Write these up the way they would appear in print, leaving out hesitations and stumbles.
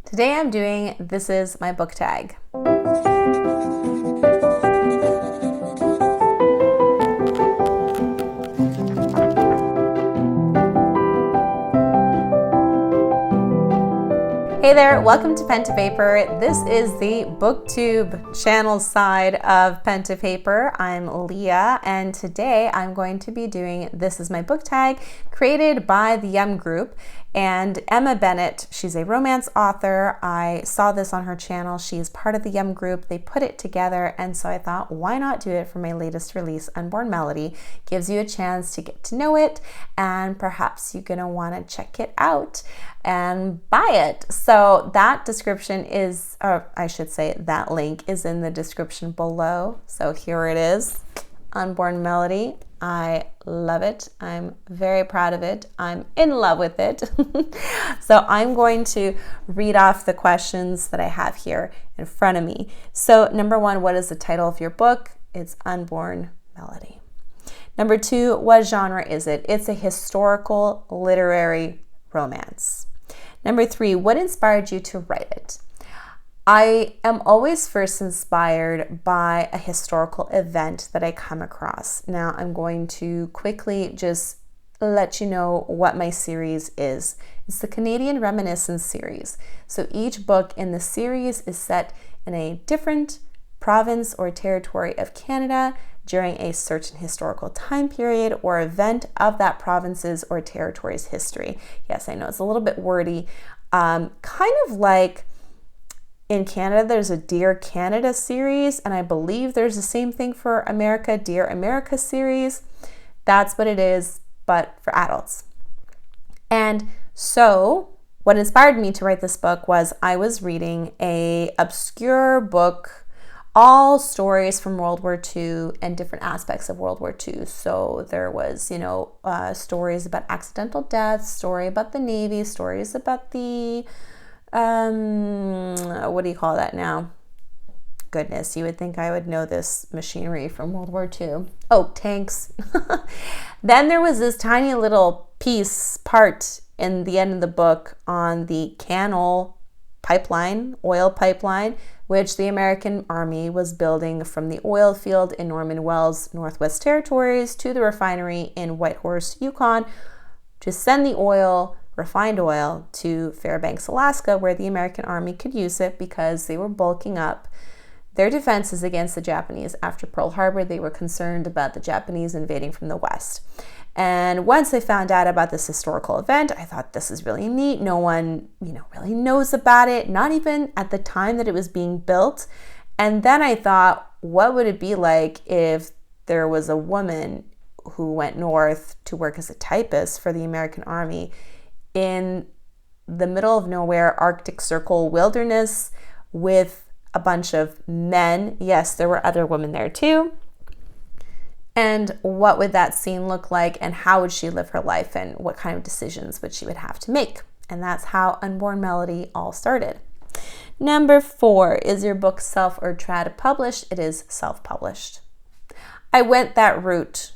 Today I'm doing This Is My Book Tag. Hey there, welcome to Pen to Paper. This is the BookTube channel side of Pen to Paper. I'm Leah, and today I'm going to be doing This Is My Book Tag, created by the Yum Group. And Emma Bennett, she's a romance author. I saw this on her channel. She's part of the Yum Group. They put it together, and so I thought, why not do it for my latest release, Unborn Melody? Gives you a chance to get to know it, and perhaps you're gonna wanna check it out and buy it. So that description is, or I should say that link is in the description below. So here it is, Unborn Melody. I love it. I'm very proud of it. I'm in love with it. So I'm going to read off the questions that I have here in front of me. So number one, what is the title of your book? It's Unborn Melody. Number two, what genre is it? It's a historical literary romance. Number three, what inspired you to write it? I am always first inspired by a historical event that I come across. Now I'm going to quickly just let you know what my series is. It's the Canadian Reminiscence series. So each book in the series is set in a different province or territory of Canada during a certain historical time period or event of that province's or territory's history. Yes, I know it's a little bit wordy. Kind of like in Canada, there's a Dear Canada series, and I believe there's the same thing for America, Dear America series. That's what it is, but for adults. And so what inspired me to write this book was I was reading an obscure book, all stories from World War II and different aspects of World War II. So there was, stories about accidental deaths, story about the Navy, stories about the what do you call that now? Goodness, you would think I would know this machinery from World War II. Oh, tanks. Then there was this tiny little part in the end of the book on the Canal pipeline, oil pipeline, which the American Army was building from the oil field in Norman Wells, Northwest Territories, to the refinery in Whitehorse, Yukon, to send the refined oil to Fairbanks, Alaska, where the American Army could use it because they were bulking up their defenses against the Japanese. After Pearl Harbor, they were concerned about the Japanese invading from the west. And once I found out about this historical event, I thought, this is really neat. No one, really knows about it, not even at the time that it was being built. And then I thought, what would it be like if there was a woman who went north to work as a typist for the American Army in the middle of nowhere, Arctic Circle wilderness with a bunch of men? Yes, there were other women there too. And what would that scene look like, and how would she live her life, and what kind of decisions would she would have to make? And that's how Unborn Melody all started. Number four, is your book self or trad published? It is self-published. I went that route,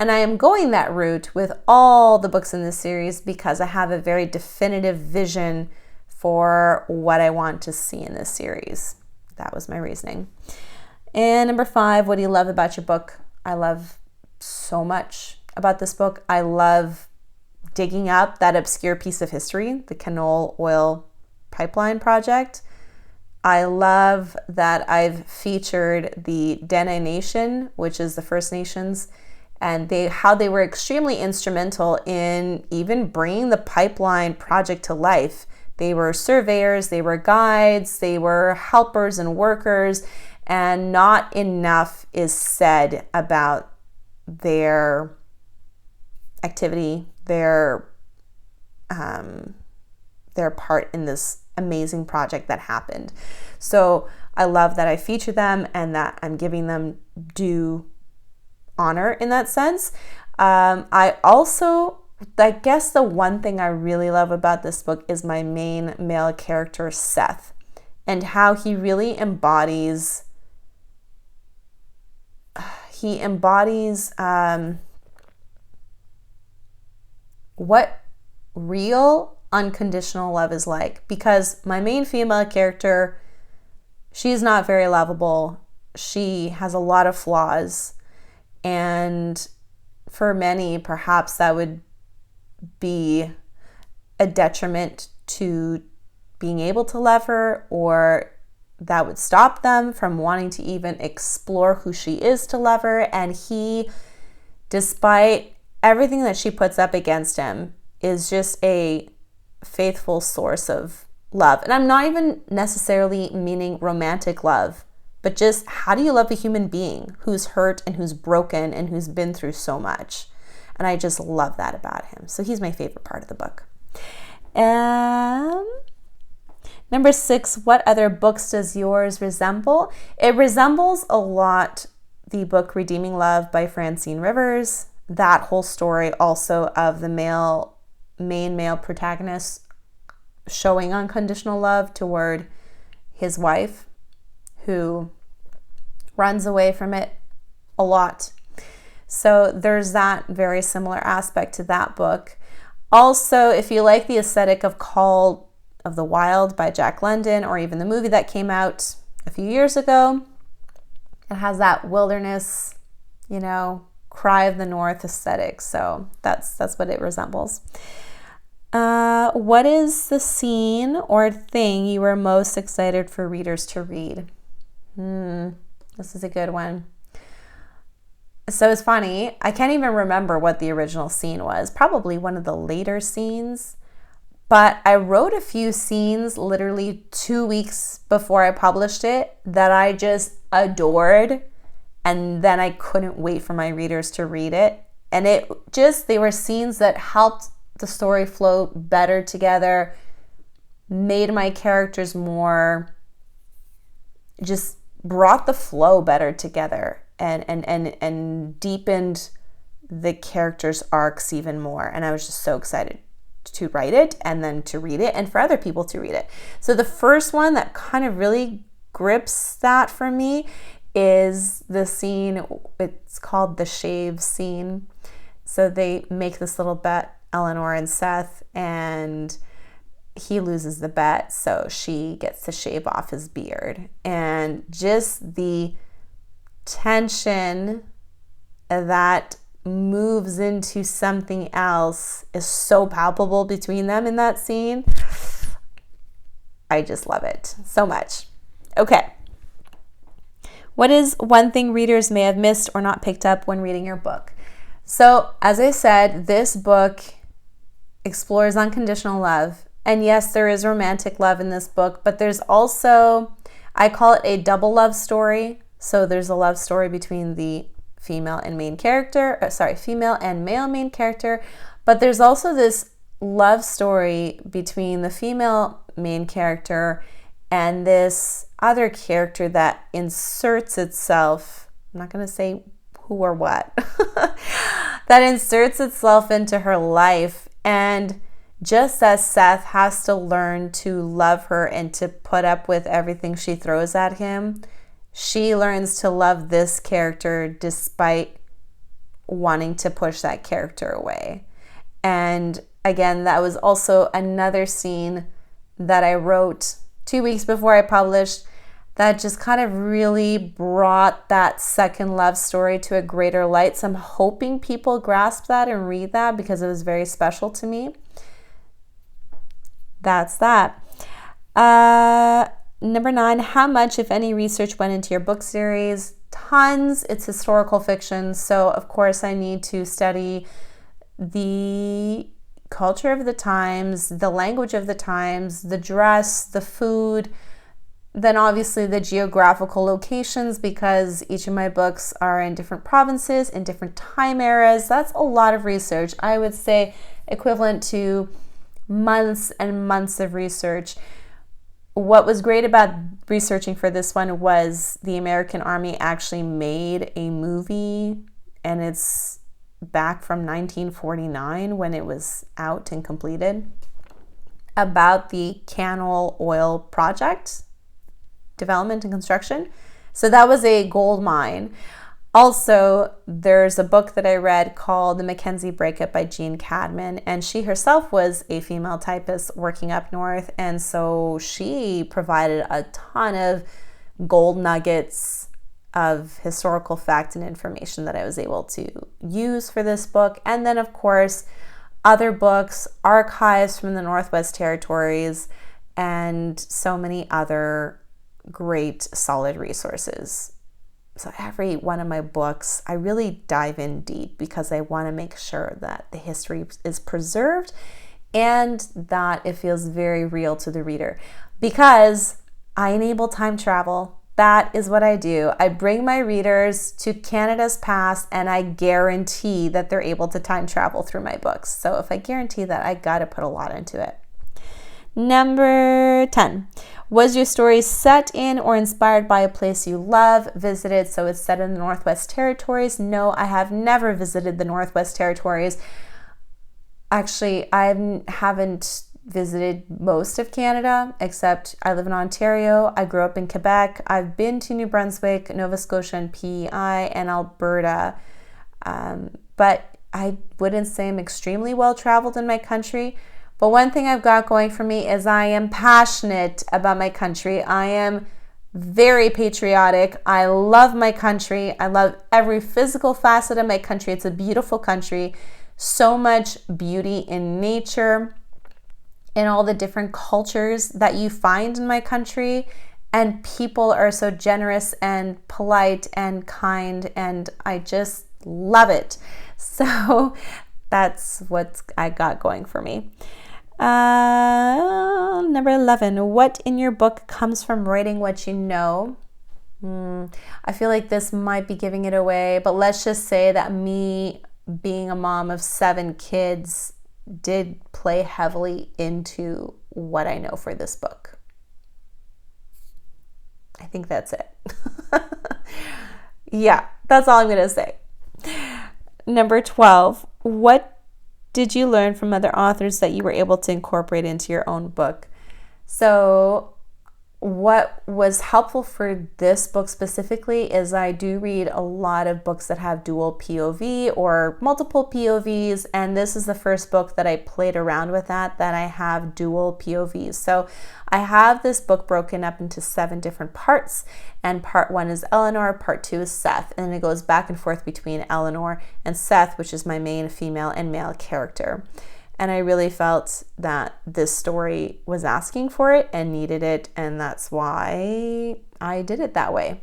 and I am going that route with all the books in this series because I have a very definitive vision for what I want to see in this series. That was my reasoning. And number five, what do you love about your book? I love so much about this book. I love digging up that obscure piece of history, the Canal oil pipeline project. I love that I've featured the Dene Nation, which is the First Nations, and how they were extremely instrumental in even bringing the pipeline project to life. They were surveyors, they were guides, they were helpers and workers, and not enough is said about their activity, their part in this amazing project that happened. So I love that I feature them and that I'm giving them due honor in that sense. I guess the one thing I really love about this book is my main male character, Seth, and how he really embodies what real unconditional love is like, because my main female character, she's not very lovable. She has a lot of flaws, and for many, perhaps that would be a detriment to being able to love her, or that would stop them from wanting to even explore who she is to love her. And he, despite everything that she puts up against him, is just a faithful source of love. And I'm not even necessarily meaning romantic love, but just how do you love a human being who's hurt and who's broken and who's been through so much? And I just love that about him. So he's my favorite part of the book. Number 6, what other books does yours resemble? It resembles a lot the book Redeeming Love by Francine Rivers. That whole story also of the main male protagonist showing unconditional love toward his wife, who runs away from it a lot. So there's that very similar aspect to that book. Also, if you like the aesthetic of Call of the Wild by Jack London, or even the movie that came out a few years ago, it has that wilderness, Cry of the North aesthetic. So that's what it resembles. What is the scene or thing you were most excited for readers to read? This is a good one. So it's funny, I can't even remember what the original scene was. Probably one of the later scenes. But I wrote a few scenes literally 2 weeks before I published it that I just adored. And then I couldn't wait for my readers to read it. And they were scenes that helped the story flow better together, made my characters more, just brought the flow better together, and deepened the characters' arcs even more. And I was just so excited to write it and then to read it and for other people to read it. So the first one that kind of really grips that for me is the scene, it's called the shave scene. So they make this little bet, Eleanor and Seth, and he loses the bet, so she gets to shave off his beard. And just the tension that moves into something else is so palpable between them in that scene. I just love it so much. Okay. What is one thing readers may have missed or not picked up when reading your book? So, as I said, this book explores unconditional love. And yes, there is romantic love in this book, but there's also, I call it a double love story. So there's a love story between the female and male main character, but there's also this love story between the female main character and this other character that inserts itself, I'm not going to say who or what, that inserts itself into her life. And just as Seth has to learn to love her and to put up with everything she throws at him, she learns to love this character despite wanting to push that character away. And again, that was also another scene that I wrote 2 weeks before I published that just kind of really brought that second love story to a greater light. So I'm hoping people grasp that and read that because it was very special to me. That's that. Number 9, how much, if any, research went into your book series? Tons. It's historical fiction, so of course I need to study the culture of the times, the language of the times, the dress, the food, then obviously the geographical locations, because each of my books are in different provinces, in different time eras. That's a lot of research. I would say equivalent to months and months of research. What was great about researching for this one was the American Army actually made a movie, and it's back from 1949 when it was out and completed, about the Cannell Oil Project development and construction. So that was a gold mine. Also, there's a book that I read called The Mackenzie Breakup by Jean Cadman, and she herself was a female typist working up north, and so she provided a ton of gold nuggets of historical fact and information that I was able to use for this book. And then, of course, other books, archives from the Northwest Territories, and so many other great, solid resources. So every one of my books, I really dive in deep because I want to make sure that the history is preserved and that it feels very real to the reader. Because I enable time travel. That is what I do. I bring my readers to Canada's past and I guarantee that they're able to time travel through my books. So if I guarantee that, I got to put a lot into it. Number 10. Was your story set in or inspired by a place you love, visited? So it's set in the Northwest Territories. No, I have never visited the Northwest Territories. Actually, I haven't visited most of Canada, except I live in Ontario. I grew up in Quebec. I've been to New Brunswick, Nova Scotia, and PEI, and Alberta. But I wouldn't say I'm extremely well traveled in my country. But one thing I've got going for me is I am passionate about my country. I am very patriotic. I love my country. I love every physical facet of my country. It's a beautiful country. So much beauty in nature, in all the different cultures that you find in my country. And people are so generous and polite and kind, and I just love it. So that's what I got going for me. Number 11, what in your book comes from writing what you know? I feel like this might be giving it away, but let's just say that me being a mom of 7 kids did play heavily into what I know for this book. I think that's it. Yeah, that's all I'm going to say. Number 12, what did you learn from other authors that you were able to incorporate into your own book? So what was helpful for this book specifically is I do read a lot of books that have dual POV or multiple POVs, and this is the first book that I played around with that I have dual POVs. So I have this book broken up into 7 different parts, and part 1 is Eleanor, part 2 is Seth, and it goes back and forth between Eleanor and Seth, which is my main female and male character. And I really felt that this story was asking for it and needed it, and that's why I did it that way.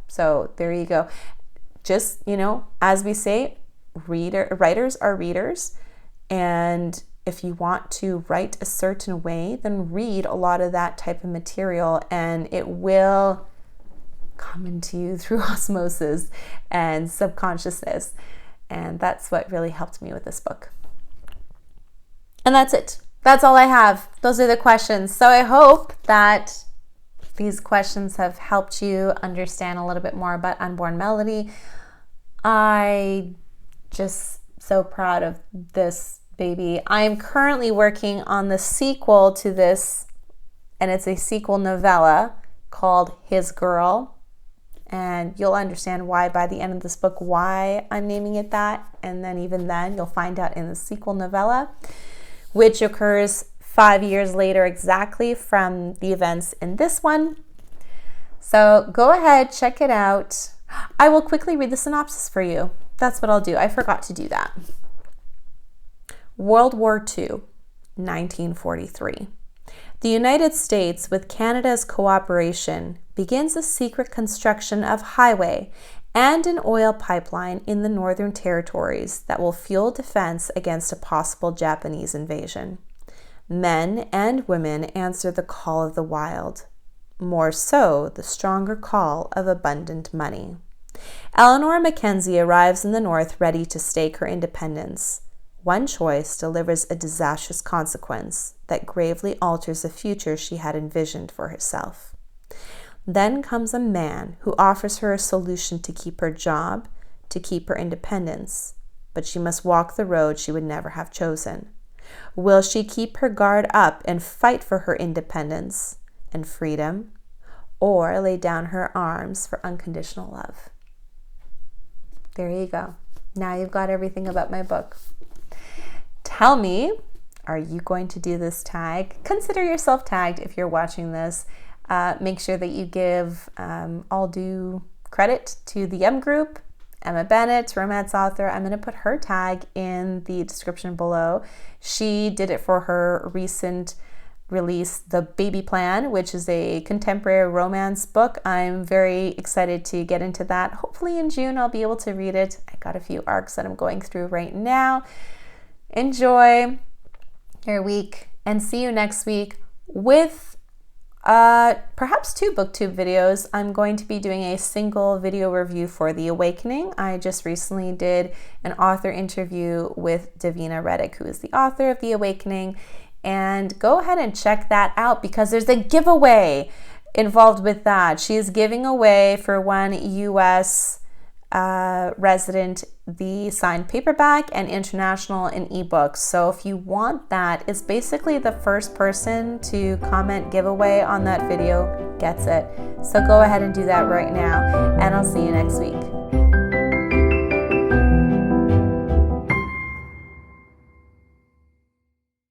So there you go. Just, as we say, writers are readers, and if you want to write a certain way, then read a lot of that type of material, and it will come into you through osmosis and subconsciousness. And that's what really helped me with this book. And that's it. That's all I have. Those are the questions. So I hope that these questions have helped you understand a little bit more about Unborn Melody. I just so proud of this baby. I'm currently working on the sequel to this, and it's a sequel novella called His Girl. And you'll understand why by the end of this book, why I'm naming it that. And then even then, you'll find out in the sequel novella, which occurs 5 years later exactly from the events in this one. So go ahead, check it out. I will quickly read the synopsis for you. That's what I'll do. I forgot to do that. World War II, 1943. The United States, with Canada's cooperation, begins a secret construction of highway and an oil pipeline in the Northern Territories that will fuel defense against a possible Japanese invasion. Men and women answer the call of the wild, more so the stronger call of abundant money. Eleanor Mackenzie arrives in the North ready to stake her independence. One choice delivers a disastrous consequence that gravely alters the future she had envisioned for herself. Then comes a man who offers her a solution to keep her job, to keep her independence, but she must walk the road she would never have chosen. Will she keep her guard up and fight for her independence and freedom, or lay down her arms for unconditional love? There you go. Now you've got everything about my book. Tell me, are you going to do this tag? Consider yourself tagged if you're watching this. Make sure that you give all due credit to the M group, Emma Bennett, romance author. I'm going to put her tag in the description below. She did it for her recent release, The Baby Plan, which is a contemporary romance book. I'm very excited to get into that. Hopefully in June I'll be able to read it. I got a few arcs that I'm going through right now. Enjoy your week and see you next week with perhaps 2 booktube videos. I'm going to be doing a single video review for The Awakening. I just recently did an author interview with Davina Reddick, who is the author of The Awakening. And go ahead and check that out because there's a giveaway involved with that. She is giving away for one US resident the signed paperback and international in ebooks. So if you want that, it's basically the first person to comment giveaway on that video gets it. So go ahead and do that right now, and I'll see you next week.